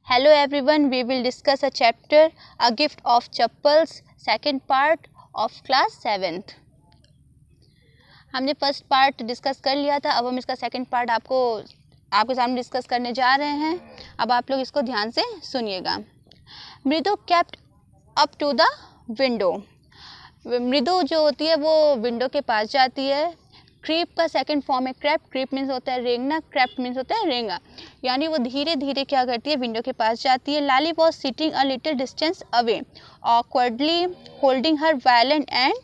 Hello everyone, we will discuss a chapter, A Gift of Chappals, second part of class 7th. हमने first part discuss कर लिया था, अब हम इसका सेकंड पार्ट आपके सामने डिस्कस करने जा रहे हैं. अब आप लोग इसको ध्यान से सुनिएगा. Mridu kept up to the window. Mridu जो होती है वो विंडो के पास जाती है. क्रीप का सेकंड फॉर्म है क्रैप. क्रीप मीन्स होता है रेंगना, क्रैप मीन्स होता है रेंगा. यानी वो धीरे धीरे क्या करती है, विंडो के पास जाती है. Lali was sitting a little distance away, awkwardly holding her violin and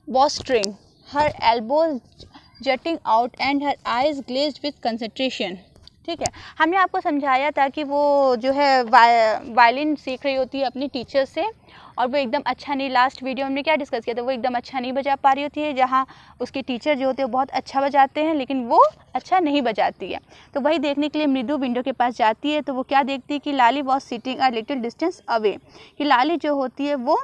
bowstring, her elbows jutting out and her eyes glazed with concentration. ठीक है, हमने आपको समझाया था कि वो जो है वायलिन सीख रही होती है अपनी टीचर से, और वो एकदम अच्छा नहीं, लास्ट वीडियो में हमने क्या डिस्कस किया था, वो एकदम अच्छा नहीं बजा पा रही होती है, जहाँ उसके टीचर जो होते हैं वो बहुत अच्छा बजाते हैं लेकिन वो अच्छा नहीं बजाती है. तो वही देखने के लिए मृदु विंडो के पास जाती है. तो वो क्या देखती है कि Lali was sitting a little distance away, कि लाली जो होती है वो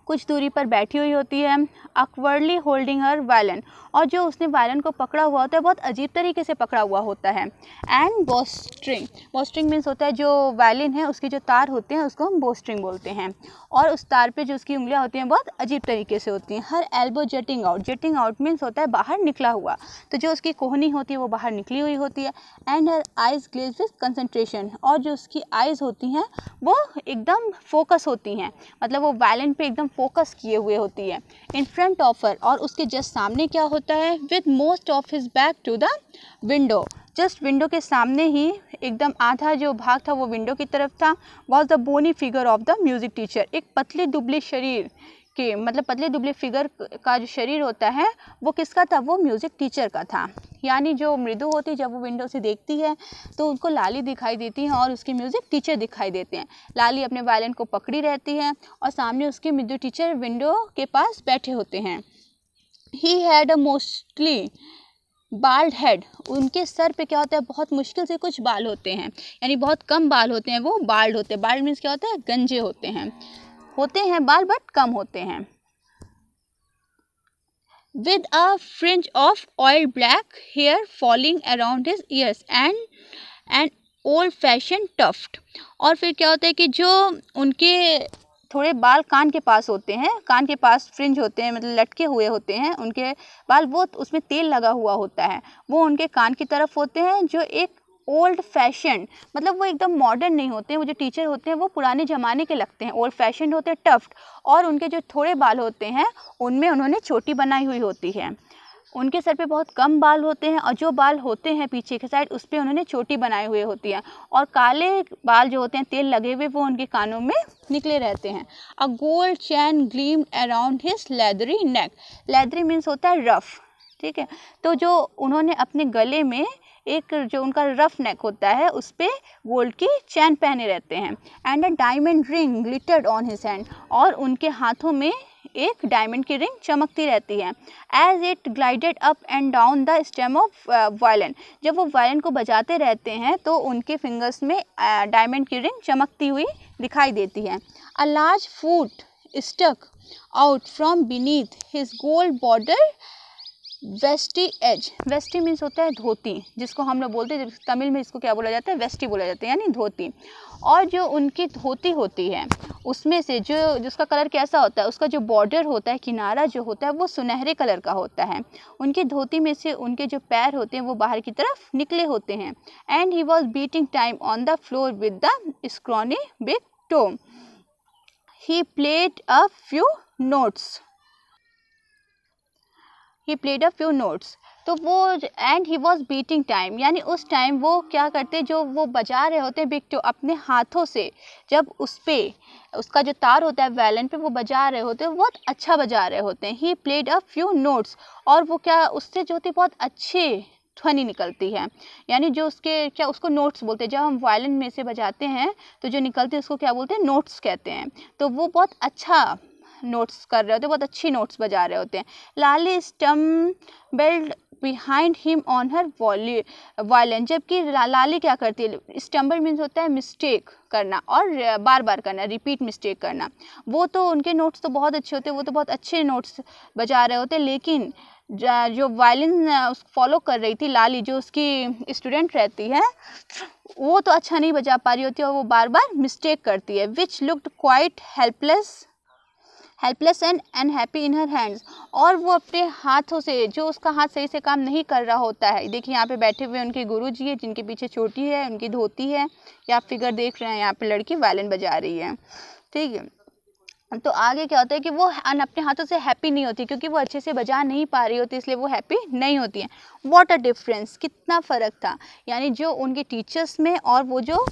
कुछ दूरी पर बैठी हुई होती है. awkwardly होल्डिंग हर वायलिन, और जो उसने वायलिन को पकड़ा हुआ होता है बहुत अजीब तरीके से पकड़ा हुआ होता है. एंड बॉस्ट्रिंग, बॉस्ट्रिंग मीन्स होता है जो वायलिन है उसके जो तार होते हैं उसको हम बॉस्ट्रिंग बोलते हैं, और उस तार पे जो उसकी उंगलियां होती हैं बहुत अजीब तरीके से होती हैं. हर एल्बो जटिंग आउट, जटिंग आउट मीन्स होता है बाहर निकला हुआ, तो जो उसकी कोहनी होती है वो बाहर निकली हुई होती है. And her eyes glazed with concentration, और जो उसकी आइज होती हैं वो एकदम फोकस होती हैं, मतलब वो वायलिन पे एकदम फोकस किए हुए होती है. इन फ्रंट ऑफ हर, और उसके जस्ट सामने क्या होता है, with most of his back to the window, just window के सामने ही एकदम आधा जो भाग था वो विंडो की तरफ था. Was the bony figure of the music teacher, एक पतली दुबली शरीर के, मतलब पतले दुबले फिगर का जो शरीर होता है वो किसका था, वो म्यूज़िक टीचर का था. यानी जो मृदु होती है जब वो विंडो से देखती है तो उनको लाली दिखाई देती है और उसके म्यूज़िक टीचर दिखाई देते हैं. लाली अपने वायलिन को पकड़ी रहती है और सामने उसके मृदु टीचर विंडो के पास बैठे होते हैं. He had a mostly bald head, उनके सर पे क्या होता है, बहुत मुश्किल से कुछ बाल होते हैं, यानी बहुत कम बाल होते हैं, वो बाल्ड होते हैं. बाल्ड मीन्स क्या होता है, गंजे होते हैं बाल बट कम होते हैं. With a fringe of oil black hair falling around his ears and an old fashion tuft, और फिर क्या होता है कि जो उनके थोड़े बाल कान के पास होते हैं, कान के पास फ्रिंज होते हैं, मतलब लटके हुए होते हैं उनके बाल, वो उसमें तेल लगा हुआ होता है, वो उनके कान की तरफ होते हैं, जो एक ओल्ड फैशन, मतलब वो एकदम मॉडर्न नहीं होते हैं, वो जो टीचर होते हैं वो पुराने ज़माने के लगते हैं. ओल्ड फैशन होते हैं, टफ्ट, और उनके जो थोड़े बाल होते हैं उनमें उन्होंने चोटी बनाई हुई होती है. उनके सर पे बहुत कम बाल होते हैं और जो बाल होते हैं पीछे के साइड उस पर उन्होंने चोटी बनाई हुई होती है, और काले बाल जो होते हैं तेल लगे हुए वो उनके कानों में निकले रहते हैं. A gold chain gleam around his leathery neck. Leathery means होता है रफ. ठीक है, तो जो उन्होंने अपने गले में एक जो उनका रफ नेक होता है उस पर गोल्ड की चैन पहने रहते हैं. And a diamond ring glittered on his hand, और उनके हाथों में एक डायमंड की रिंग चमकती रहती है. As it glided up and down the stem of violin, जब वो वायलिन को बजाते रहते हैं तो उनके फिंगर्स में डायमंड की रिंग चमकती हुई दिखाई देती है. A large foot stuck out from beneath his gold border veshti edge. Veshti means होता है धोती, जिसको हम लोग बोलते हैं, तमिल में इसको क्या बोला जाता है, वेस्टी बोला जाता है, यानी धोती. और जो उनकी धोती होती है उसमें से जो जिसका कलर कैसा होता है, उसका जो बॉर्डर होता है, किनारा जो होता है वो सुनहरे कलर का होता है. उनकी धोती में से उनके जो पैर होते हैं वो बाहर की तरफ निकले होते हैं. And he was beating time on the floor with the scrawny big toe. He played a few notes, he played a few notes. तो वो and he was beating time, यानी उस टाइम वो क्या करते, जो वो बजा रहे होते हैं बिग टो, अपने हाथों से जब उस पर उसका जो तार होता है वायलिन पे वो बजा रहे होते हैं, बहुत अच्छा बजा रहे होते हैं. He played a few notes, और वो क्या उससे जो होती बहुत अच्छे ध्वनि निकलती है, यानी जो उसके क्या उसको नोट्स बोलते हैं. जब हम वायलिन में से बजाते हैं तो जो निकलते हैं उसको क्या बोलते हैं, नोट्स कहते हैं. तो वो बहुत अच्छा नोट्स कर रहे होते हैं, बहुत अच्छी नोट्स बजा रहे होते हैं. Lali stumbled behind him on her violin. जबकि लाली क्या करती है, स्टम्बल मीन्स होता है मिस्टेक करना और बार बार करना, रिपीट मिस्टेक करना। वो तो उनके नोट्स तो बहुत अच्छे होते, वो तो बहुत अच्छे नोट्स बजा रहे होते, लेकिन जो वायलिन फॉलो कर रही थी लाली, जो उसकी स्टूडेंट रहती है, वो तो अच्छा नहीं बजा पा रही होती और वो बार बार मिस्टेक करती है। Which looked quite helpless and unhappy in her hands. और वो अपने हाथों से, जो उसका हाथ सही से काम नहीं कर रहा होता है, देखिए यहाँ पे बैठे हुए उनके गुरुजी है, जिनके पीछे चोटी है, उनकी धोती है, या आप फिगर देख रहे हैं, यहाँ पे लड़की वायलिन बजा रही है, ठीक है। तो आगे क्या होता है कि वो अपने हाथों से हैप्पी नहीं होती, क्योंकि वो अच्छे से बजा नहीं पा रही होती, इसलिए वो हैप्पी नहीं होती है। व्हाट अ डिफरेंस, कितना फ़र्क था, यानी जो उनके टीचर्स में और वो जो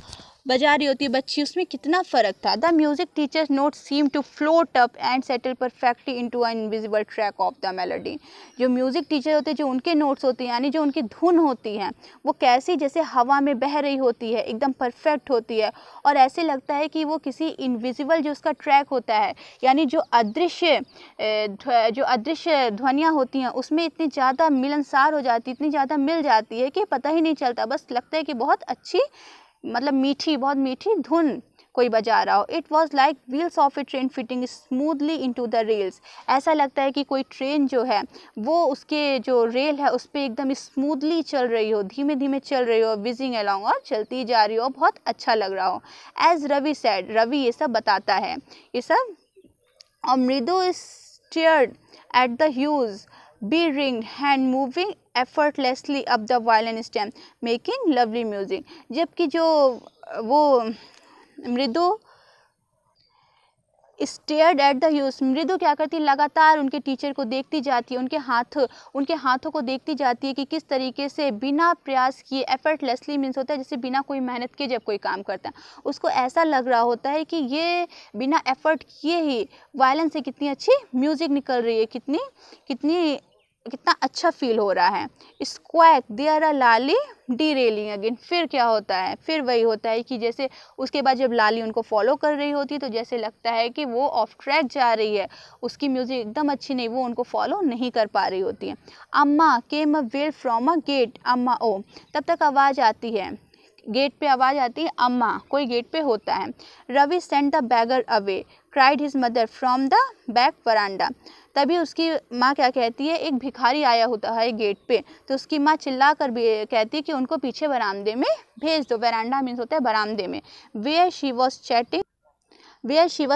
बजा रही होती है बच्ची, उसमें कितना फ़र्क था। The music teacher's note seem to float up and settle perfectly into an invisible track of the melody. जो म्यूज़िक टीचर होते हैं, जो उनके नोट्स होते हैं, यानी जो उनकी धुन होती हैं, वो कैसी जैसे हवा में बह रही होती है, एकदम परफेक्ट होती है, और ऐसे लगता है कि वो किसी इनविजिबल जो उसका ट्रैक होता है, यानी जो अदृश्य ध्वनियाँ होती हैं, उसमें इतनी ज़्यादा मिलनसार हो जाती, इतनी ज़्यादा मिल जाती है कि पता ही नहीं चलता, बस लगता है कि बहुत अच्छी, मतलब मीठी, बहुत मीठी धुन कोई बजा रहा हो। It was like wheels of A train fitting smoothly into the rails. ऐसा लगता है कि कोई ट्रेन जो है वो उसके जो रेल है उस पर एकदम स्मूथली चल रही हो, धीमे धीमे चल रही हो, विजिंग अलॉन्ग, और चलती जा रही हो, बहुत अच्छा लग रहा हो। एज रवि सैड, रवि ये सब बताता है, ये सब। और मृदु stared at the huge be ringed hand moving effortlessly up the violin stem making lovely music। जबकि जो वो मृदु स्टेयर्ड एट द ह्यूज, मृदु क्या करती है, लगातार उनके टीचर को देखती जाती है, उनके हाथों को देखती जाती है कि किस तरीके से बिना प्रयास किए, एफर्टलेसली मीन्स होता है जैसे बिना कोई मेहनत किए जब कोई काम करता है, उसको ऐसा लग रहा होता है कि ये बिना एफर्ट किए ही वायलिन से कितनी अच्छी म्यूज़िक निकल रही है, कितना अच्छा फील हो रहा है। Squawk there a Lali derailing again. फिर क्या होता है, फिर वही होता है कि जैसे उसके बाद जब लाली उनको फॉलो कर रही होती है तो जैसे लगता है कि वो ऑफ ट्रैक जा रही है, उसकी म्यूज़िक एकदम अच्छी नहीं, वो उनको फॉलो नहीं कर पा रही होती है। Amma came a wail from a gate, Amma oh, तब तक आवाज़ आती है, गेट पे आवाज़ आती है, अम्मा, कोई गेट पे होता है। Ravi send the beggar away cried his mother from the back veranda. तभी उसकी माँ क्या कहती है, एक भिखारी आया होता है गेट पे, तो उसकी माँ चिल्ला कर भी कहती है कि उनको पीछे बरामदे में भेज दो। वरांडा मीन्स होता है बरामदे में। Where she was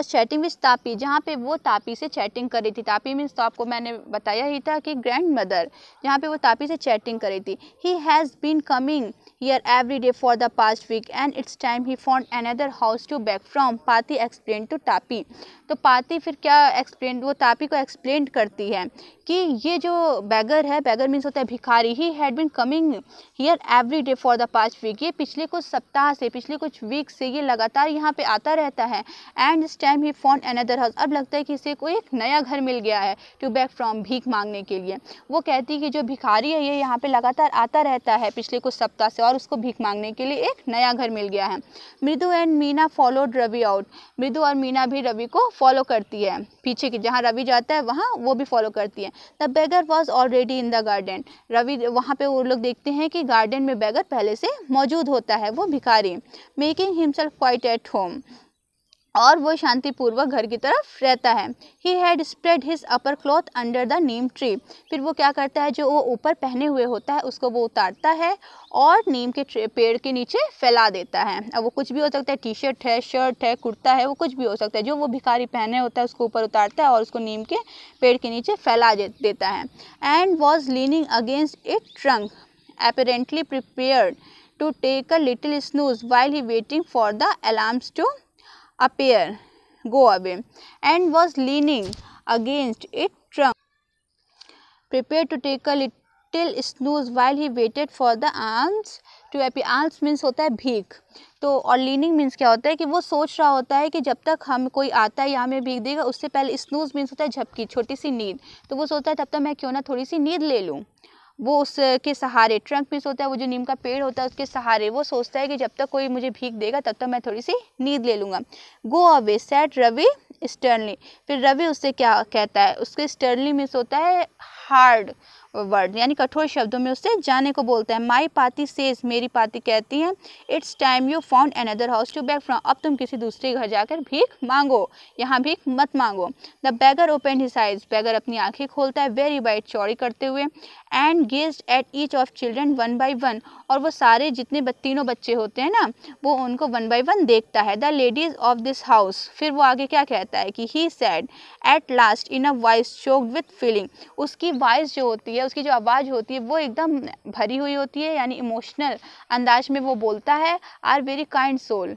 chatting with Tapi, जहाँ पे वो तापी से चैटिंग कर रही थी। तापी मीन्स तो आपको मैंने बताया ही था कि ग्रैंड मदर, जहाँ पे वो तापी से चैटिंग कर रही थी। He has been coming here every day for the past week and it's time he found another house to beg from, Paati explain to Tapi. तो पाती फिर क्या एक्सप्लेन, वो तापी को एक्सप्लेन करती है कि ये जो बैगर है, बैगर मीन्स होता है भिखारी, he had been coming here every day for the past week, ये पिछले कुछ सप्ताह से, पिछले कुछ वीक से ये लगातार यहाँ पे आता रहता है। And this time he found another house, अब लगता है कि इसे कोई एक नया घर मिल गया है, टू बैक फ्रॉम, भीख मांगने के लिए। वो कहती है कि जो भिखारी है ये यहाँ पे लगातार आता रहता है पिछले कुछ सप्ताह से, और उसको भीख मांगने के लिए एक नया घर मिल गया है। Mridu and Meena followed Ravi out, Mridu और मीना भी रवि को फॉलो करती है, पीछे की जहाँ रवि जाता है वहाँ वो भी फॉलो करती है। The beggar was already in the garden, Ravi वहाँ पे वो लोग देखते हैं कि गार्डन में बेगर पहले से मौजूद होता है, वो भिखारी। Making himself quite at home, और वो शांतिपूर्वक घर की तरफ रहता है। He had spread his upper cloth under the Neem tree, फिर वो क्या करता है, जो वो ऊपर पहने हुए होता है उसको वो उतारता है और नीम के पेड़ के नीचे फैला देता है। अब वो कुछ भी हो सकता है, टी शर्ट है, शर्ट है, कुर्ता है, वो कुछ भी हो सकता है, जो वो भिखारी पहने होता है उसको ऊपर उतारता है और उसको नीम के पेड़ के नीचे फैला देता है। And was leaning against it trunk apparently prepared to take a little snooze while he waiting for the alarms to go away, and was leaning against its trunk prepared to take a little snooze while he waited for the alms to appear। alms means होता है भीख, तो और leaning means क्या होता है कि वो सोच रहा होता है कि जब तक हम कोई आता है या हमें भीख देगा उससे पहले, स्नूज मीन्स होता है झपकी, छोटी सी नींद, तो वो सोचता है तब तक मैं क्यों ना थोड़ी सी नींद ले लूँ, वो उसके सहारे, ट्रंक मीन्स होता है वो जो नीम का पेड़ होता है उसके सहारे, वो सोचता है कि जब तक कोई मुझे भीख देगा तब तक मैं थोड़ी सी नींद ले लूँगा। Go away said Ravi sternly, फिर रवि उससे क्या कहता है, उसके स्टर्नली मीन्स होता है हार्ड, वर्ड यानी कठोर शब्दों में उससे जाने को बोलता है। माई पाती सेज, मेरी पाती कहती है, it's time you found another house to beg from, अब तुम किसी दूसरे घर जाकर भीख मांगो, यहाँ भीख मत मांगो। The beggar open his eyes, beggar अपनी आंखें खोलता है, वेरी वाइड, चौड़ी करते हुए, and gazed at each of children one by one, और वो सारे जितने तीनों बच्चे होते हैं ना, वो उनको वन बाई वन देखता है। The ladies of this house, फिर वो आगे क्या कहता है कि he said at last in a voice choked with feeling, उसकी वॉइस जो होती है, उसकी जो आवाज़ होती है वो एकदम भरी हुई होती है, यानी इमोशनल अंदाज में वो बोलता है, are very kind soul,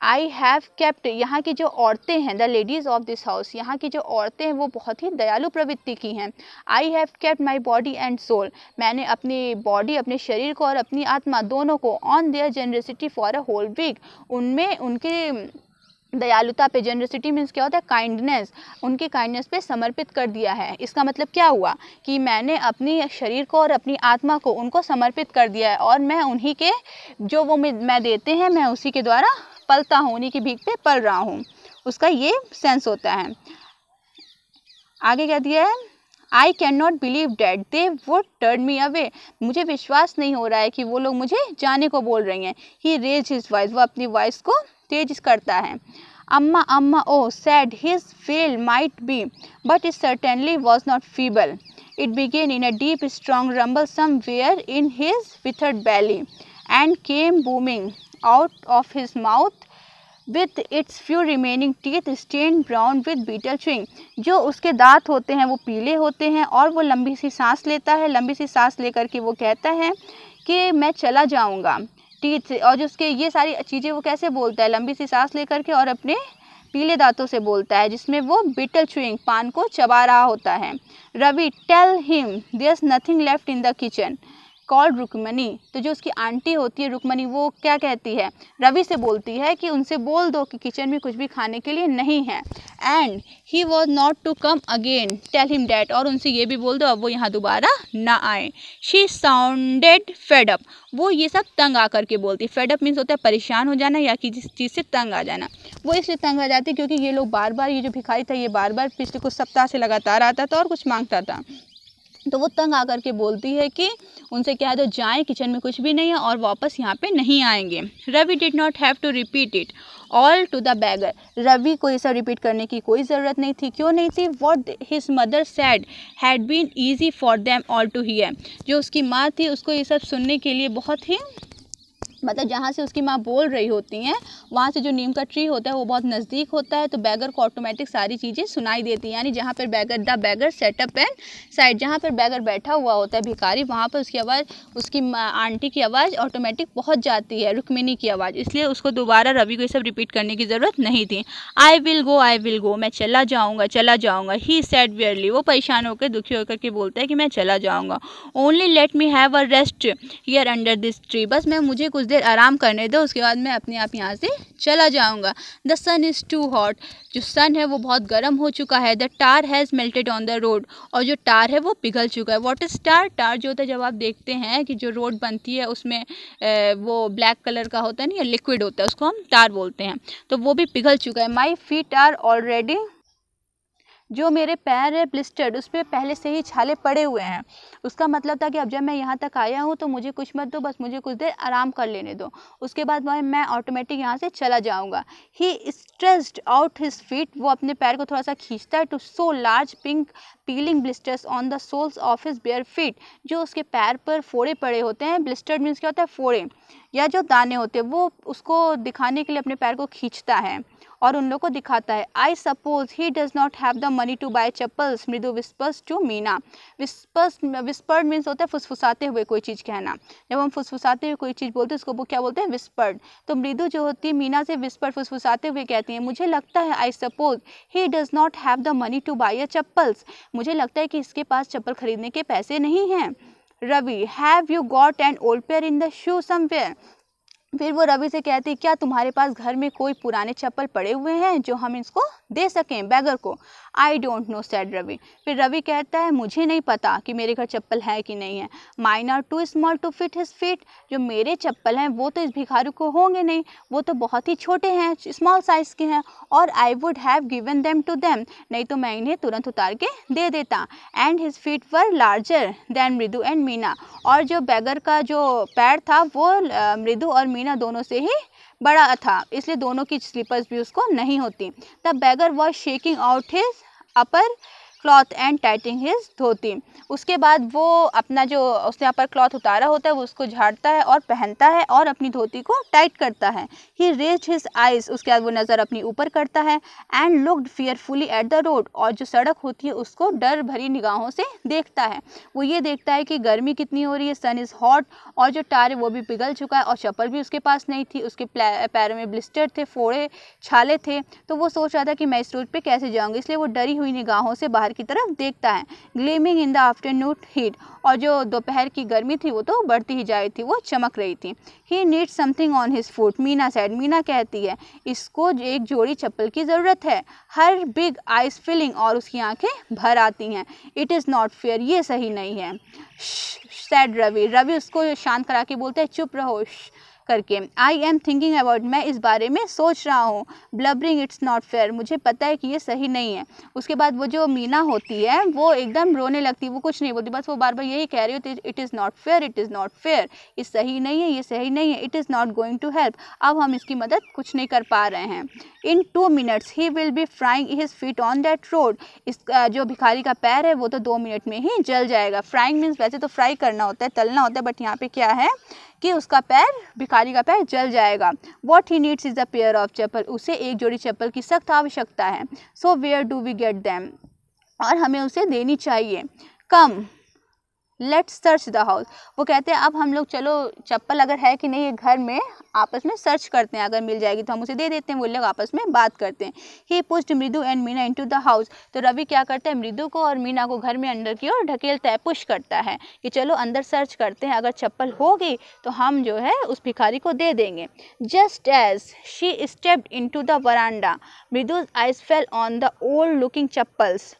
I have kept, यहाँ की जो औरतें हैं, the ladies of this house, यहाँ की जो औरतें हैं वो बहुत ही दयालु प्रवृत्ति की हैं। I have kept my body and soul, मैंने अपनी बॉडी, अपने शरीर को और अपनी आत्मा दोनों को, on their generosity for a whole week, उनमें उनके दयालुता पे, जेनरसिटी मीन्स क्या होता है, काइंडनेस, उनकी काइंडनेस पे समर्पित कर दिया है। इसका मतलब क्या हुआ कि मैंने अपनी शरीर को और अपनी आत्मा को उनको समर्पित कर दिया है, और मैं उन्हीं के जो वो मैं देते हैं, मैं उसी के द्वारा पलता हूँ, उन्हीं की भीख पे पल रहा हूँ, उसका ये सेंस होता है। आगे क्या दिया है, I can not believe that they would turn me away, मुझे विश्वास नहीं हो रहा है कि वो लोग मुझे जाने को बोल रही हैं। ही रेज हिज वॉइस, वो अपनी वॉइस को तेज करता है। Amma Amma oh said his wail might be, but it certainly was not feeble, it began in a deep strong rumble somewhere in his withered belly and came booming out of his mouth with its few remaining teeth stained brown with beetle chewing, जो उसके दांत होते हैं वो पीले होते हैं, और वो लंबी सी सांस लेता है, लंबी सी सांस लेकर के वो कहता है कि मैं चला जाऊंगा, टीथ, और जो उसके ये सारी चीज़ें वो कैसे बोलता है, लंबी सी सांस लेकर के और अपने पीले दांतों से बोलता है, जिसमें वो बीटल च्यूइंग, पान को चबा रहा होता है। Ravi tell him there is nothing left in the kitchen called Rukmini, तो जो उसकी आंटी होती है रुक्मणी, वो क्या कहती है, रवि से बोलती है कि उनसे बोल दो कि किचन में कुछ भी खाने के लिए नहीं है। And he was not to come again, tell him that, और उनसे ये भी बोल दो अब वो यहाँ दोबारा ना आए। शी साउंडेड फेड अप, वो ये सब तंग आकर के बोलती, फेड अप मीन्स होता है परेशान हो जाना या किसी चीज़ से तंग आ जाना, वो इसलिए तंग आ जाती क्योंकि ये लोग बार बार, ये जो भिखारी था ये बार बार पिछले कुछ सप्ताह से लगातार आता था और कुछ मांगता था, तो वो तंग आकर के बोलती है कि उनसे कह दो जाएं, किचन में कुछ भी नहीं है और वापस यहाँ पे नहीं आएंगे। Ravi did not have to repeat it all to the beggar, Ravi को ये सब रिपीट करने की कोई ज़रूरत नहीं थी। क्यों नहीं थी? What his mother said had been easy for them all to hear, जो उसकी माँ थी उसको ये सब सुनने के लिए बहुत ही, मतलब जहाँ से उसकी माँ बोल रही होती हैं वहाँ से जो नीम का ट्री होता है वो बहुत नज़दीक होता है, तो बैगर को ऑटोमेटिक सारी चीज़ें सुनाई देती हैं। यानी जहाँ पर beggar, the beggar sat up and sighed, जहाँ पर बैगर बैठा हुआ होता है भिखारी, वहाँ पर उसकी आवाज़, उसकी आंटी की आवाज़ ऑटोमेटिक पहुँच जाती है, रुक्मिणी की आवाज़, इसलिए उसको दोबारा रवि को ये सब रिपीट करने की ज़रूरत नहीं थी। आई विल गो, मैं चला जाऊँगा। ही सैड वियरली, वो परेशान होकर, दुखी होकर के बोलता है कि मैं चला जाऊँगा। Only let me have a rest here under this tree, बस मैं मुझे कुछ देर आराम करने दो, उसके बाद मैं अपने आप यहाँ से चला जाऊँगा। The sun is too hot, जो सन है वो बहुत गर्म हो चुका है। The tar has melted on the road, और जो टार है वो पिघल चुका है। व्हाट इज़ टार? टार जो होता है, जब आप देखते हैं कि जो रोड बनती है उसमें वो ब्लैक कलर का होता है ना, या लिक्विड होता है, उसको हम टार बोलते हैं, तो वो भी पिघल चुका है। माई फीट आर ऑलरेडी, जो मेरे पैर है ब्लिस्टर्ड, उस पर पहले से ही छाले पड़े हुए हैं। उसका मतलब था कि अब जब मैं यहाँ तक आया हूँ तो मुझे कुछ मत दो, बस मुझे कुछ देर आराम कर लेने दो, उसके बाद मैं ऑटोमेटिक यहाँ से चला जाऊँगा। He stretched out his feet, वो अपने पैर को थोड़ा सा खींचता है, to show large pink peeling blisters on the soles of his bare feet, जो उसके पैर पर फोड़े पड़े होते हैं। ब्लिस्टर्ड मीन्स क्या होता है? फोड़े या जो दाने होते हैं, वो उसको दिखाने के लिए अपने पैर को खींचता है और उन लोगों को दिखाता है। I suppose he does not have the money to buy chappals, Mridu whispers to Meena. Whispered means होता है फुसफुसाते हुए कोई चीज़ कहना। जब हम फुसफुसाते हुए कोई चीज़ बोलते हैं उसको वो क्या बोलते हैं? विस्पर्ड। तो मृदु जो होती है मीना से विस्पर्ड फुसफुसाते हुए कहती हैं, मुझे लगता है, I suppose he does not have the money to buy a chappals, मुझे लगता है कि इसके पास चप्पल खरीदने के पैसे नहीं हैं। Ravi, have you got an old pair in the shoe somewhere, फिर वो रवि से कहती, क्या तुम्हारे पास घर में कोई पुराने चप्पल पड़े हुए हैं जो हम इसको दे सकें, बैगर को? I don't know, said Ravi. फिर रवि कहता है, मुझे नहीं पता कि मेरे घर चप्पल है कि नहीं है। Mine are too small to fit his feet. जो मेरे चप्पल हैं वो तो इस भिखारी को होंगे नहीं, वो तो बहुत ही छोटे हैं, स्मॉल साइज़ के हैं। और I would have given them to them, नहीं तो मैं इन्हें तुरंत उतार के दे देता। And his feet were larger than Mridu and Meena. और जो बैगर का जो पैर था वो मृदु और मीना दोनों से ही बड़ा था, इसलिए दोनों की स्लीपर्स भी उसको नहीं होती। The beggar was shaking out his upper cloth and tightening his dhoti. उसके बाद वो अपना जो उसने अपर क्लॉथ उतारा होता है वो उसको झाड़ता है और पहनता है और अपनी धोती को टाइट करता है। ही रेज्ड हिज आइज, उसके बाद वो नज़र अपनी ऊपर करता है। And looked fearfully at the road, और जो सड़क होती है उसको डर भरी निगाहों से देखता है। वो ये देखता है कि गर्मी कितनी हो रही है, सन इज़ हॉट, और जो टायर है वो भी पिघल चुका है और चप्पल भी उसके पास नहीं थी, उसके पैरों में ब्लिस्टर थे, फोड़े छाले थे। तो वो सोच रहा था कि मैं इस रोड पे कैसे जाऊँगी, इसलिए वो डरी हुई निगाहों से बाहर की तरफ देखता है। Gleaming in the afternoon heat, और जो दोपहर की गर्मी थी वो तो बढ़ती ही जा रही थी, वो चमक रही थी। He needs something on his foot, Meena said. Meena कहती है, इसको एक जोड़ी चप्पल की ज़रूरत है। हर बिग आइज फिलिंग, और उसकी आंखें भर आती हैं। इट इज़ नॉट फेयर, ये सही नहीं है। सेड रवि, रवि उसको शांत करा के बोलते हैं, चुप रहो करके। आई एम थिंकिंग अबाउट, मैं इस बारे में सोच रहा हूँ। ब्लबरिंग, इट्स नॉट फेयर, मुझे पता है कि ये सही नहीं है। उसके बाद वो जो मीना होती है वो एकदम रोने लगती है, वो कुछ नहीं बोलती, बस वो बार बार यही कह रही होती है, it is not fair, it is not fair, ये सही नहीं है, ये सही नहीं है, it is not going to help, अब हम इसकी मदद कुछ नहीं कर पा रहे हैं। इन 2 minutes he will be frying his feet on that road, इस जो भिखारी का पैर है वो तो 2 मिनट में ही जल जाएगा। फ्राइंग मीन्स वैसे तो फ्राई करना होता है, तलना होता है, बट यहाँ पे क्या है कि उसका पैर, भिखारी का पैर जल जाएगा। What he needs is a pair of chappal, उसे एक जोड़ी चप्पल की सख्त आवश्यकता है। So where do we get them, और हमें उसे देनी चाहिए। Come let's search the house, वो कहते हैं अब हम लोग चलो चप्पल अगर है कि नहीं ये घर में आपस में सर्च करते हैं, अगर मिल जाएगी तो हम उसे दे देते हैं। वो लोग आपस में बात करते हैं। ही पुश्ड मृदु and Meena into the house, तो रवि क्या करता है, मृदु को और मीना को घर में अंदर की ओर ढकेलता है, पुश करता है कि चलो अंदर सर्च करते हैं, अगर चप्पल होगी तो हम जो है उस भिखारी को दे देंगे। Just as she stepped into the veranda, Mridu's eyes fell on the old looking chappals.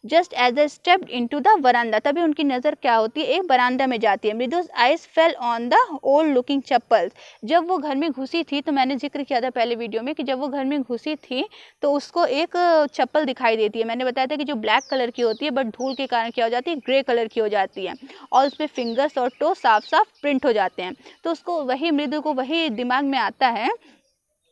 Just as a stepped into the veranda, तभी उनकी नज़र क्या होती है, एक बरामदा में जाती है। मृदु's eyes fell on the old looking chappals, जब वो घर में घुसी थी, तो मैंने जिक्र किया था पहले वीडियो में कि जब वो घर में घुसी थी तो उसको एक चप्पल दिखाई देती है। मैंने बताया था कि जो ब्लैक कलर की होती है बट धूल के कारण क्या हो जाती है, ग्रे कलर की हो जाती है, और उस पर फिंगर्स और टो साफ साफ प्रिंट हो जाते हैं। तो उसको वही, मृदु को वही दिमाग में आता है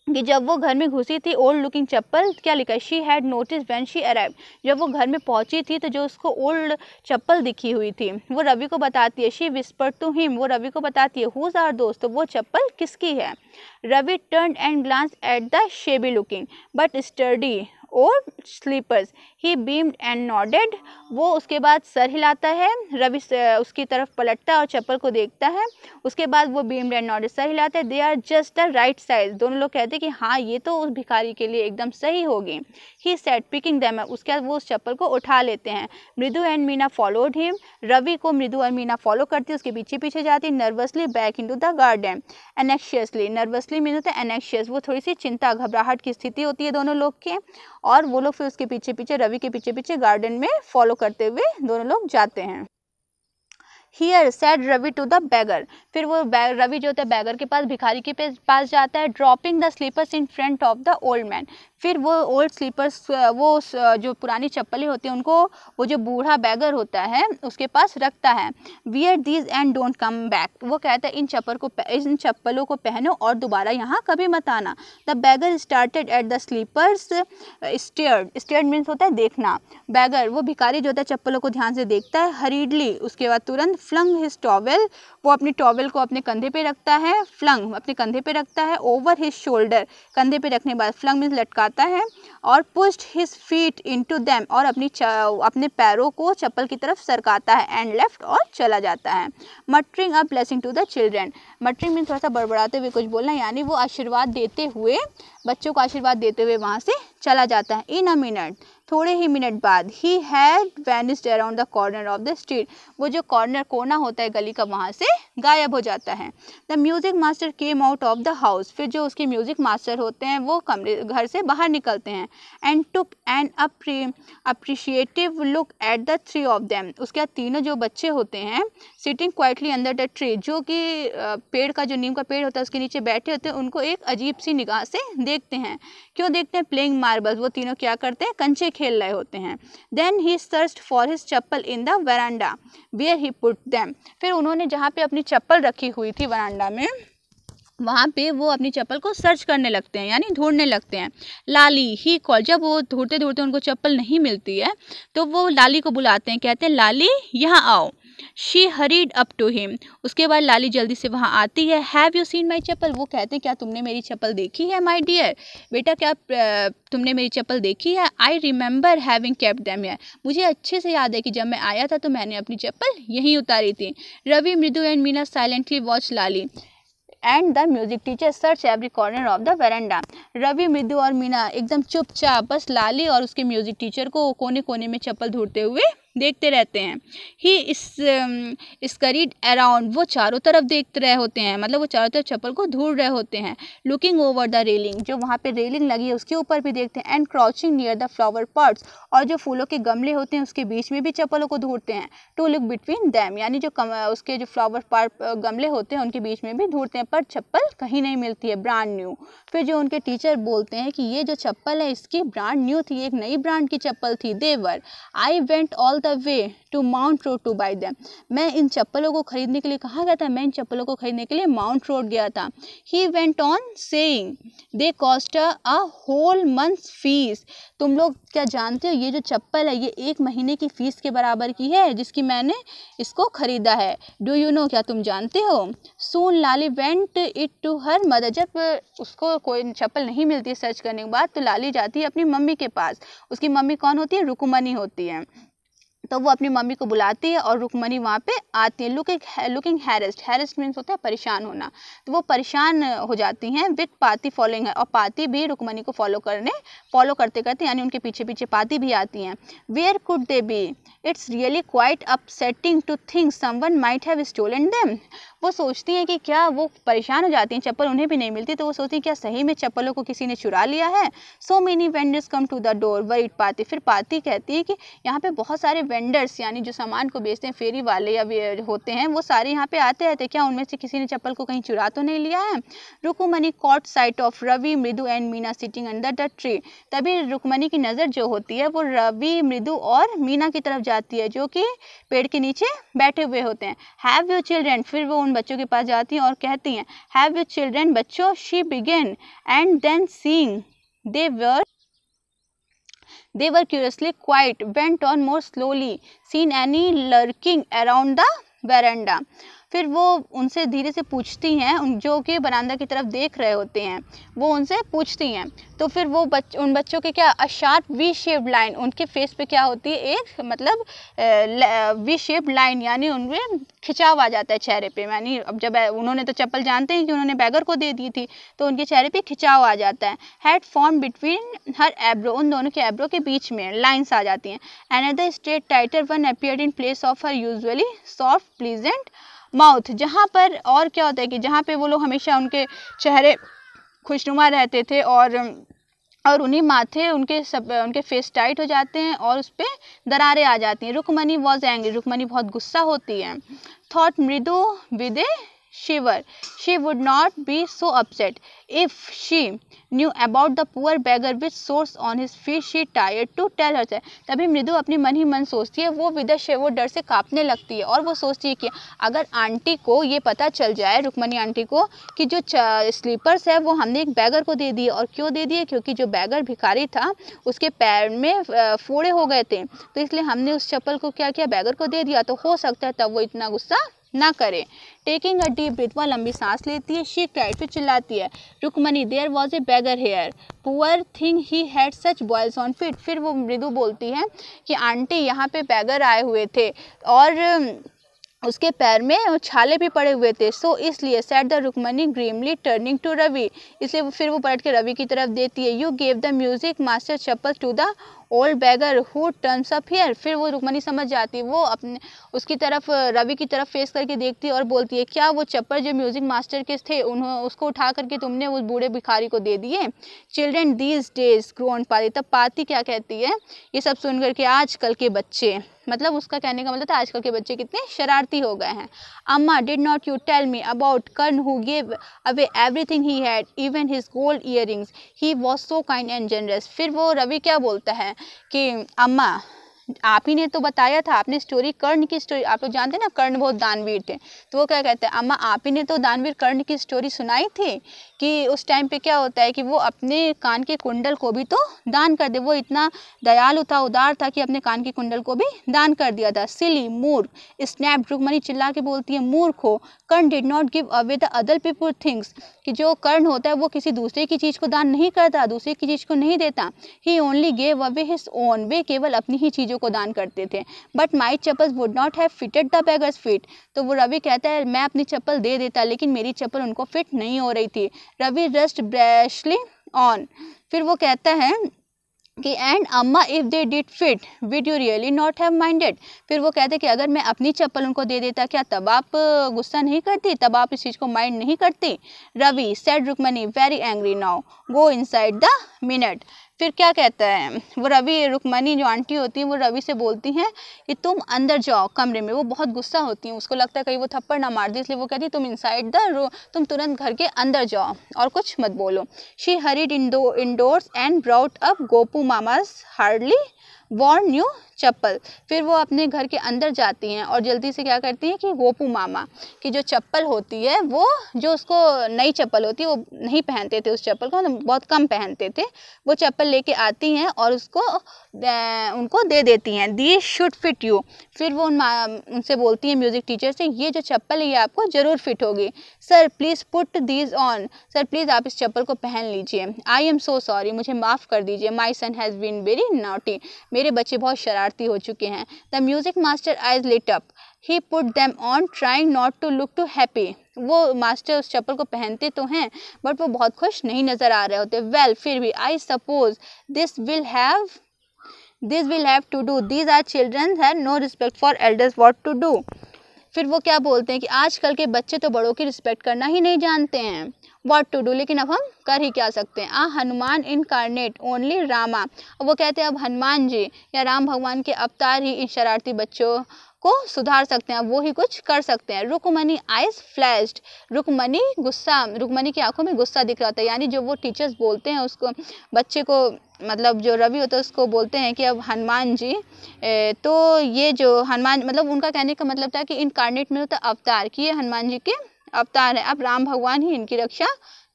कि जब वो घर में घुसी थी, ओल्ड लुकिंग चप्पल, क्या लिखा है, she had notice when she arrived, जब वो घर में पहुंची थी तो जो उसको ओल्ड चप्पल दिखी हुई थी वो रवि को बताती है। शी विस्पर्ड टू हिम, वो रवि को बताती है, हुज आवर दोस्त, तो वो चप्पल किसकी है। Ravi turn and glance at the shabby looking but sturdy और slippers, he beamed and nodded, वो उसके बाद सर हिलाता है, रवि उसकी तरफ पलटता है और चप्पल को देखता है। उसके बाद वो बीम्ड एंड नॉडेड, सर हिलाते हैं। They are just the right size, दोनों लोग कहते हैं कि हाँ ये तो उस भिखारी के लिए एकदम सही होगी। ही सेड पिकिंग देम, उसके बाद वो उस चप्पल को उठा लेते हैं। Mridu and Meena followed him, Ravi को मृदु और मीना फॉलो करती है, उसके पीछे पीछे जाती। Nervously back into the garden, anxiously, nervously mean होता है एनेक्शियस, वो थोड़ी सी चिंता घबराहट की स्थिति होती है दोनों लोग के, और वो लोग फिर उसके पीछे पीछे, रवि के पीछे पीछे गार्डन में फॉलो करते हुए दोनों लोग जाते हैं। Here said Ravi to the beggar, फिर वो रवि जो होता है बैगर के पास, भिखारी के पास जाता है। Dropping the slippers in front of the old man, फिर वो ओल्ड स्लीपर्स, वो जो पुरानी चप्पलें होती हैं उनको वो जो बूढ़ा बैगर होता है उसके पास रखता है। Wear these and don't come back, वो कहता है इन चप्पलों को पहनो और दोबारा यहाँ कभी मत आना। The beggar started at the slippers stared means होता है देखना। बैगर, वो भिखारी जो होता है चप्पलों को ध्यान से देखता है। हरीडली, उसके बाद तुरंत। फ्लंग हिज टॉवेल, वो अपनी टॉवेल को अपने कंधे पे रखता है। फ्लंग अपने कंधे पे रखता है। ओवर हिज शोल्डर, कंधे पे रखने के बाद फ्लंग मीन्स लटकाता है। और pushed his feet into them, और अपने पैरों को चप्पल की तरफ सरकाता है। एंड लेफ्ट, और चला जाता है। Muttering a blessing to the children, muttering means थोड़ा सा बड़बड़ाते हुए कुछ बोलना, यानी वो आशीर्वाद देते हुए, बच्चों को आशीर्वाद देते हुए वहाँ से चला जाता है। इन अ मिनट थोड़े ही मिनट बाद he had vanished around the corner of the street, वो जो कॉर्नर कोना होता है गली का वहाँ से गायब हो जाता है। The music master came out of the house, फिर जो उसके म्यूजिक मास्टर होते हैं वो कमरे घर से बाहर निकलते हैं। And took an appreciative look at the three of them, उसके बाद तीनों जो बच्चे होते हैं sitting quietly under the tree, जो कि पेड़ का जो नीम का पेड़ होता है उसके नीचे बैठे होते हैं, उनको एक अजीब सी निगाह से देखते हैं। क्यों देखते हैं? प्लेइंग मार्बल्स, वो तीनों क्या करते हैं? कंचे खेल रहे होते हैं। Then he searched for his chappal in the veranda where he put them, फिर उन्होंने जहाँ पे अपनी चप्पल रखी हुई थी वरांडा में, वहाँ पे वो अपनी चप्पल को सर्च करने लगते हैं, यानी ढूंढने लगते हैं। लाली ही कॉल, जब वो ढूंढते ढूंढते उनको चप्पल नहीं मिलती है तो वो लाली को बुलाते हैं, कहते हैं लाली यहाँ आओ। She hurried up to him, उसके बाद लाली जल्दी से वहाँ आती है। Have you seen my chappal, वो कहते हैं क्या तुमने मेरी चप्पल देखी है माई डियर, बेटा क्या तुमने मेरी चप्पल देखी है? I remember having kept them here, मुझे अच्छे से याद है कि जब मैं आया था तो मैंने अपनी चप्पल यहीं उतारी थी। Ravi, Mridu and Meena silently watch Lali and the music teacher search every corner of the veranda. Ravi, Mridu और मीना एकदम चुपचाप बस लाली और उसके म्यूजिक टीचर को कोने कोने में चप्पल ढूंढते हुए देखते रहते हैं। ही इस करीड अराउंड, वो चारों तरफ देखते रहे होते हैं, मतलब वो चारों तरफ चप्पल को ढूंढ रहे होते हैं। लुकिंग ओवर द रेलिंग, जो वहाँ पे रेलिंग लगी है उसके ऊपर भी देखते हैं। And crouching near the flower pots, और जो फूलों के गमले होते हैं उसके बीच में भी चप्पलों को ढूंढते हैं। टू लुक बिटवीन दैम, यानी जो उसके जो फ्लावर पॉट गमले होते हैं उनके बीच में भी ढूंढते हैं, पर चप्पल कहीं नहीं मिलती है, ब्रांड न्यू। फिर जो उनके टीचर बोलते हैं कि ये जो चप्पल है इसकी ब्रांड न्यू थी, एक नई ब्रांड की चप्पल थी। देवर, I went all the way to Mount Road to buy them, मैं इन चप्पलों को खरीदने के लिए कहाँ गया था? मैं इन चप्पलों को खरीदने के लिए माउंट रोड गया था। He went on saying they cost a whole month's fees, तुम लोग क्या जानते हो ये जो चप्पल है ये 1 महीने की फीस के बराबर की है जिसकी मैंने इसको खरीदा है। डू यू नो, क्या तुम जानते हो? Soon Lali went it to her mother, जब उसको कोई चप्पल नहीं मिलती सर्च करने के बाद तो लाली जाती है अपनी मम्मी के पास। उसकी मम्मी कौन होती है? रुक्मणी होती है। तो वो अपनी मम्मी को बुलाती है और रुक्मणी वहाँ पे आती है। लुकिंग हैरेस्ड मीन्स होता है परेशान होना, तो वो परेशान हो जाती हैं। विथ पाती फॉलोइंग है, और पाती भी रुक्मणी को फॉलो करते करते यानी उनके पीछे पीछे पाती भी आती हैं। Where could they be, it's really quite upsetting to think someone might have stolen them, वो सोचती हैं कि क्या, वो परेशान हो जाती हैं, चप्पल उन्हें भी नहीं मिलती तो वो सोचती हैं क्या सही में चप्पलों को किसी ने चुरा लिया है। So many vendors come to the door worried Paati, फिर पाती कहती है कि यहाँ पे बहुत सारे वेंडर्स यानी जो सामान को बेचते हैं, फेरी वाले या होते हैं, वो सारे यहाँ पे आते रहते, क्या उनमें से किसी ने चप्पल को कहीं चुरा तो नहीं लिया है। Rukmini caught sight of Ravi, Mridu and Meena sitting under the tree, तभी रुक्मणी की नज़र जो होती है वो रवि, मृदु और मीना की तरफ जाती है जो कि पेड़ के नीचे बैठे हुए होते हैं। हैव यू चिल्ड्रन, फिर वो उन बच्चों के पास जाती हैं और कहती हैं हैव यू चिल्ड्रन, बच्चों। She began and then seeing they were curiously quiet, went on more slowly, seen any lurking around the veranda, फिर वो उनसे धीरे से पूछती हैं, जो कि बरामदा की तरफ देख रहे होते हैं, वो उनसे पूछती हैं। तो फिर वो उन बच्चों के क्या, a sharp V shaped line, उनके फेस पे क्या होती है, एक मतलब वी शेप्ड लाइन, यानी उनमें खिंचाव आ जाता है चेहरे पे, यानी अब जब उन्होंने तो चप्पल जानते हैं कि उन्होंने बैगर को दे दी थी तो उनके चेहरे पे खिंचाव आ जाता है। हैड फॉर्म बिटवीन हर एब्रो, उन दोनों के एब्रो के बीच में लाइन्स आ जाती हैं। Another straight tighter one appeared in place of her usually soft pleasant mouth, जहाँ पर और क्या होता है कि जहाँ पे वो लोग हमेशा उनके चेहरे खुशनुमा रहते थे और उन्हीं माथे उनके फेस टाइट हो जाते हैं और उस पर दरारें आ जाती हैं। रुक्मणी वॉज एंग्री, रुक्मणी बहुत गुस्सा होती है। Thought Mridu with a shiver, she would not be so upset if she knew about the poor beggar which sores on his feet, she tried to tell her. तभी मृदु अपनी मन ही मन सोचती है, वो विद वो डर से कांपने लगती है और वो सोचती है कि अगर आंटी को ये पता चल जाए, रुक्मणी आंटी को, कि जो स्लीपर्स है वो हमने एक बैगर को दे दिए, और क्यों दे दिए, क्योंकि जो बैगर भिखारी था उसके पैर में फोड़े हो गए थे, तो इसलिए हमने उस चप्पल को क्या किया, बैगर को दे दिया, तो हो सकता है तब वो इतना गुस्सा ना करे। टेकिंग अ डीप ब्रीथ, वह लंबी सांस लेती है। शी क्राइड, फिर चिल्लाती है, Rukmini there was a beggar here, poor thing he had such boils on feet. फिर वो मृदु बोलती है कि आंटी यहाँ पे बैगर आए हुए थे और उसके पैर में छाले भी पड़े हुए थे। सो इसलिए said the Rukmini grimly turning to Ravi, इसलिए फिर वो पलट के रवि की तरफ देती है। You gave the music master chappal to the old beggar who turns up here. फिर वो रुक्मणी समझ जाती है, वो अपने उसकी तरफ रवि की तरफ फेस करके देखती है और बोलती है क्या वो चप्पल जो म्यूजिक मास्टर के थे उसको उठा करके तुमने उस बूढ़े भिखारी को दे दिए। चिल्ड्रन दीज डेज ग्रोन पाती। तब पाती क्या कहती है, ये सब सुन करके आजकल के बच्चे, मतलब उसका कहने का मतलब था आजकल के बच्चे कितने शरारती हो गए हैं। Amma did not you tell me about Karna who give away everything he had even his gold earrings, he was so kind and generous. फिर वो रवि क्या बोलता है कि अम्मा आप ही ने तो बताया था, आपने स्टोरी कर्ण की स्टोरी, आप लोग जानते हैं ना कर्ण बहुत दानवीर थे, तो वो क्या कहते हैं अम्मा आप ही ने तो दानवीर कर्ण की स्टोरी सुनाई थी कि उस टाइम पे क्या होता है कि वो अपने कान के कुंडल को भी तो दान कर दे। वो इतना दयालु था, उदार था कि अपने कान के कुंडल को भी दान कर दिया था। सिली मूर्ख स्नैप, रुक्मणी चिल्ला के बोलती है मूर्ख हो, Karna did not give away the other people things, कि जो कर्ण होता है वो किसी दूसरे की चीज़ को दान नहीं करता, दूसरे की चीज़ को नहीं देता। He only gave away his own, वे केवल अपनी ही चीज़ों को दान करते थे। But my chappals would not have fitted the beggar's feet, तो वो रवि कहता है मैं अपनी चप्पल दे देता लेकिन मेरी चप्पल उनको फिट नहीं हो रही थी। रवि रस्ट ब्रैशली ऑन, फिर वो कहता है कि and Amma if they did fit with you really not have minded. फिर वो कहते कि अगर मैं अपनी चप्पल उनको दे देता क्या तब आप गुस्सा नहीं करती, तब आप इस चीज़ को माइंड नहीं करती। Ravi said Rukmini very angry now go inside the minute. फिर क्या कहता है वो रवि, रुक्मणी जो आंटी होती है वो रवि से बोलती हैं कि तुम अंदर जाओ कमरे में। वो बहुत गुस्सा होती हैं, उसको लगता है कहीं वो थप्पड़ ना मार दे, इसलिए वो कहती है तुम इनसाइड द तुम तुरंत घर के अंदर जाओ और कुछ मत बोलो। She hurried indoors and brought up Gopu Mama's hardly worn new chappal. फिर वो अपने घर के अंदर जाती हैं और जल्दी से क्या करती हैं कि गोपू मामा की जो चप्पल होती है, वो जो उसको नई चप्पल होती है वो नहीं पहनते थे, उस चप्पल को बहुत कम पहनते थे, वो चप्पल लेके आती हैं और उसको उनको दे देती हैं। This should fit you. फिर वो उनसे बोलती हैं म्यूज़िक टीचर से ये जो चप्पल है ये आपको ज़रूर फिट होगी। Sir please put these on, sir please आप इस चप्पल को पहन लीजिए। आई एम सो सॉरी, मुझे माफ़ कर दीजिए। My son has been very naughty, मेरे बच्चे बहुत शरारती हो चुके हैं। The music master eyes lit up, he put them on trying not to look too happy. वो मास्टर उस चप्पल को पहनते तो हैं बट वो बहुत खुश नहीं नज़र आ रहे होते। वेल फिर भी I suppose this will have to do, these are children have no respect for elders, what to do. फिर वो क्या बोलते हैं कि आजकल के बच्चे तो बड़ों की रिस्पेक्ट करना ही नहीं जानते हैं, व्हाट टू डू, लेकिन अब हम कर ही क्या सकते हैं। हनुमान इनकारनेट ओनली रामा, वो कहते हैं अब हनुमान जी या राम भगवान के अवतार ही इन शरारती बच्चों को सुधार सकते हैं, वो ही कुछ कर सकते हैं। रुक्मणी आइज फ्लैश्ड, रुक्मणी की आंखों में गुस्सा दिख रहा था, यानी जो वो टीचर्स बोलते हैं उसको बच्चे को, मतलब जो रवि होता है उसको बोलते हैं कि अब हनुमान जी तो ये जो हनुमान, मतलब उनका कहने का मतलब था कि इनकारनेट में होता अवतार, कि ये हनुमान जी के अवतार है, अब राम भगवान ही इनकी रक्षा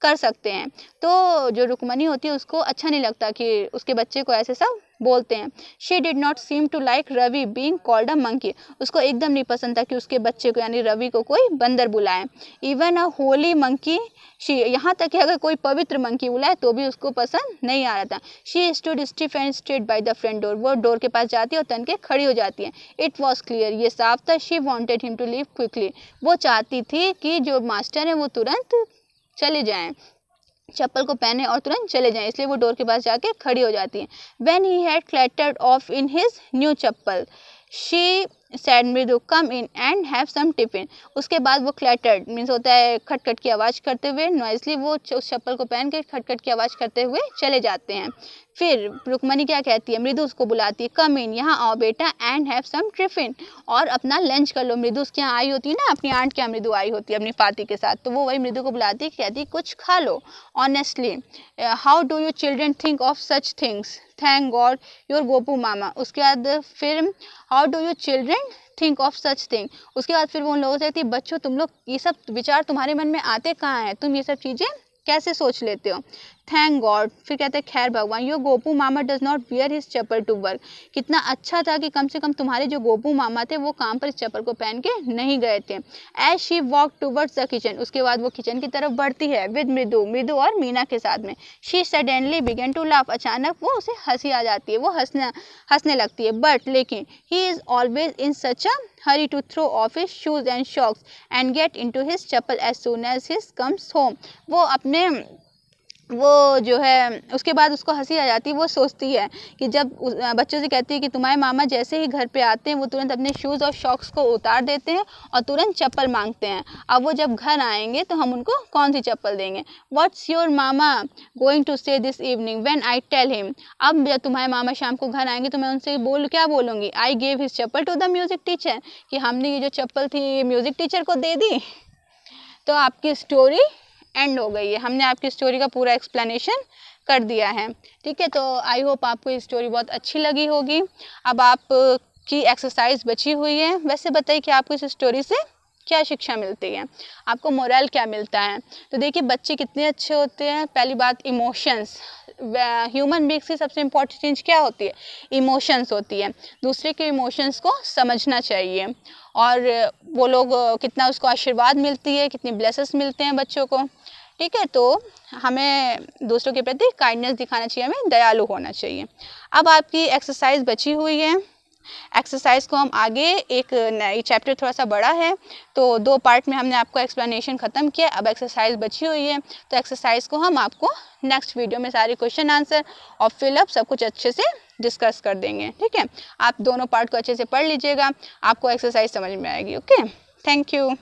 कर सकते हैं। तो जो रुक्मणी होती है उसको अच्छा नहीं लगता कि उसके बच्चे को ऐसे सब बोलते हैं। She did not seem to like Ravi being called a monkey, उसको एकदम नहीं पसंद था कि उसके बच्चे को यानी रवि को कोई बंदर बुलाए। Even a Holi monkey she, यहाँ तक कि अगर कोई पवित्र मंकी बुलाए तो भी उसको पसंद नहीं आ रहा था। She stood stiff and straight by the front door, वो डोर के पास जाती है और तन के खड़ी हो जाती है। इट वॉज क्लियर, ये साफ था। She wanted him to leave quickly, वो चाहती थी कि जो मास्टर है वो तुरंत चले जाएं, चप्पल को पहने और तुरंत चले जाएं, इसलिए वो डोर के पास जाके खड़ी हो जाती हैं। When he had clattered off in his new chappal she said Mridu come in and have some tiffin, उसके बाद वो क्लैटर्ड मीन्स होता है खटखट की आवाज़ करते हुए, नॉइसली वो उस चप्पल को पहन के खटखट की आवाज़ करते हुए चले जाते हैं। फिर रुक्मणी क्या कहती है, मृदु उसको बुलाती है, कम इन, यहाँ आओ बेटा, एंड हैव सम टिफिन, और अपना लंच कर लो। मृदु उसके यहाँ आई होती है ना, अपनी आंट के यहाँ मृदु आई होती है अपनी फाती के साथ, तो वो वही मृदु को बुलाती है, कहती है कुछ खा लो। Honestly how do you children think of such things, thank God your Gopu Mama. उसके बाद फिर how do you children think of such thing, उसके बाद फिर वो उन लोगों से कहती है बच्चों तुम लोग ये सब विचार तुम्हारे मन में आते कहाँ हैं, तुम ये सब चीज़ें कैसे सोच लेते हो। थैंक गॉड, फिर कहते हैं खैर भगवान, your Gopu Mama does not wear his chappal to work, कितना अच्छा था कि कम से कम तुम्हारे जो गोपू मामा थे वो काम पर इस चप्पल को पहन के नहीं गए थे। As she walk towards the kitchen, उसके बाद वो किचन की तरफ बढ़ती है विद मृदु और मीना के साथ में। She suddenly began to laugh, अचानक वो उसे हंसी आ जाती है, वो हंसने लगती है। बट लेकिन he is always in such a hurry to throw off his shoes and socks and get into his chapel as soon as he comes home, वो अपने वो जो है उसके बाद उसको हंसी आ जाती है। वो सोचती है कि जब बच्चों से कहती है कि तुम्हारे मामा जैसे ही घर पे आते हैं वो तुरंत अपने शूज़ और शॉक्स को उतार देते हैं और तुरंत चप्पल मांगते हैं। अब वो जब घर आएंगे तो हम उनको कौन सी चप्पल देंगे। What's your Mama going to say this evening when I tell him. अब जब तुम्हारे मामा शाम को घर आएंगे तो मैं उनसे क्या बोलूँगी, I gave his chappal to the music teacher, कि हमने ये जो चप्पल थी ये म्यूज़िक टीचर को दे दी। तो आपकी स्टोरी एंड हो गई है, हमने आपकी स्टोरी का पूरा एक्सप्लेनेशन कर दिया है। ठीक है, तो आई होप आपको ये स्टोरी बहुत अच्छी लगी होगी। अब आप की एक्सरसाइज बची हुई है। वैसे बताइए कि आपको इस स्टोरी से क्या शिक्षा मिलती है, आपको मोरल क्या मिलता है। तो देखिए बच्चे कितने अच्छे होते हैं। पहली बात इमोशंस, ह्यूमन बींग्स की सबसे इम्पोर्टेंट चीज़ क्या होती है, इमोशंस होती है। दूसरे के इमोशंस को समझना चाहिए और वो लोग कितना उसको आशीर्वाद मिलती है, कितनी ब्लेसेस मिलते हैं बच्चों को। ठीक है, तो हमें दूसरों के प्रति काइंडनेस दिखाना चाहिए, हमें दयालु होना चाहिए। अब आपकी एक्सरसाइज बची हुई है। एक्सरसाइज को हम आगे एक नई चैप्टर थोड़ा सा बड़ा है तो 2 पार्ट में हमने आपको एक्सप्लेनेशन ख़त्म किया। अब एक्सरसाइज बची हुई है तो एक्सरसाइज को हम आपको नेक्स्ट वीडियो में सारे क्वेश्चन आंसर और फिलअप सब कुछ अच्छे से डिस्कस कर देंगे। ठीक है, आप दोनों पार्ट को अच्छे से पढ़ लीजिएगा, आपको एक्सरसाइज समझ में आएगी। Okay, thank you.